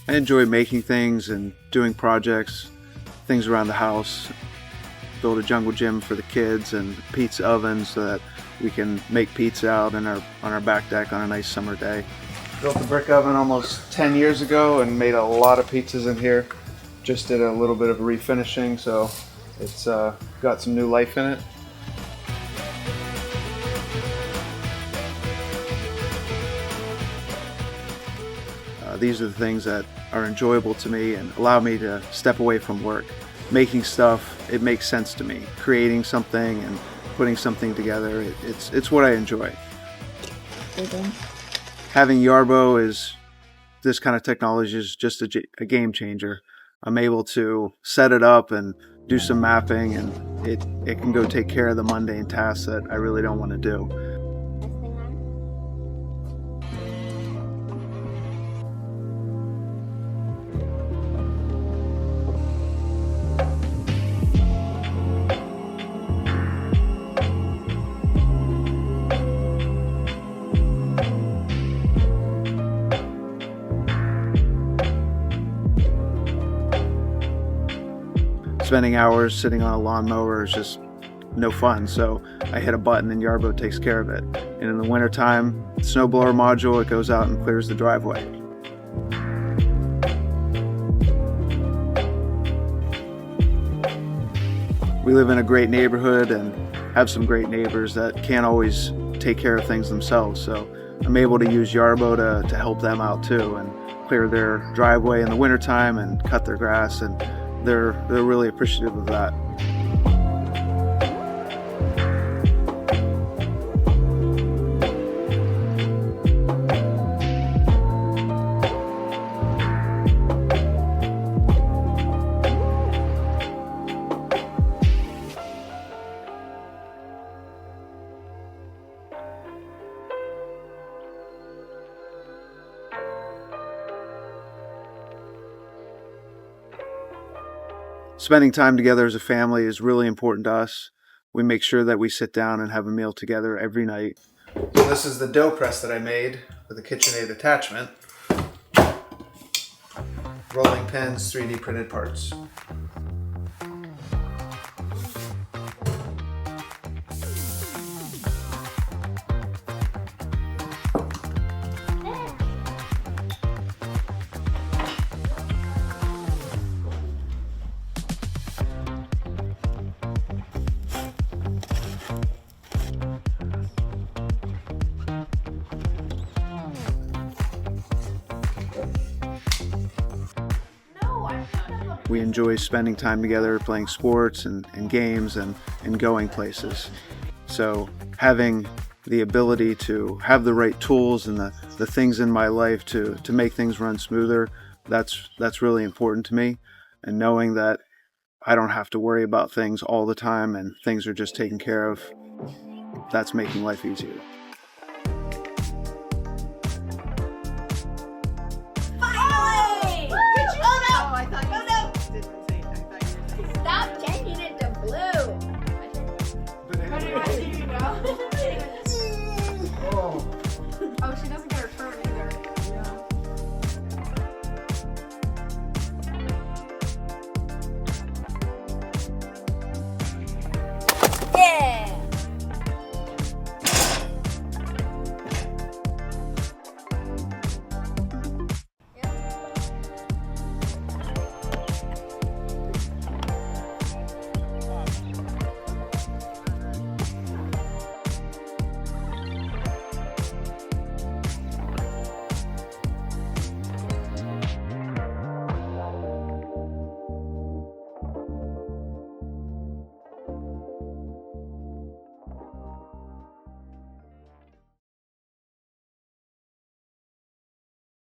I enjoy making things and doing projects, things around the house. Build a jungle gym for the kids and pizza oven so that we can make pizza out on our back deck on a nice summer day. Built the brick oven almost 10 years ago and made a lot of pizzas in here. Just did a little bit of refinishing, so it's got some new life in it. These are the things that are enjoyable to me and allow me to step away from work. Making stuff, it makes sense to me. Creating something and putting something together, it's what I enjoy. Having Yarbo is, this kind of technology is just a game changer. I'm able to set it up and do some mapping, and it can go take care of the mundane tasks that I really don't want to do. Spending hours sitting on a lawnmower is just no fun, so I hit a button and Yarbo takes care of it. And in the wintertime, snowblower module, it goes out and clears the driveway. We live in a great neighborhood and have some great neighbors that can't always take care of things themselves, so I'm able to use Yarbo to help them out too and clear their driveway in the wintertime and cut their grass, and they're really appreciative of that. Spending time together as a family is really important to us. We make sure that we sit down and have a meal together every night. So this is the dough press that I made with a KitchenAid attachment. Rolling pins, 3D printed parts. We enjoy spending time together, playing sports and games and going places. So having the ability to have the right tools and the things in my life to make things run smoother, that's really important to me. And knowing that I don't have to worry about things all the time and things are just taken care of, that's making life easier. Oh, she doesn't get her turn either. Yeah.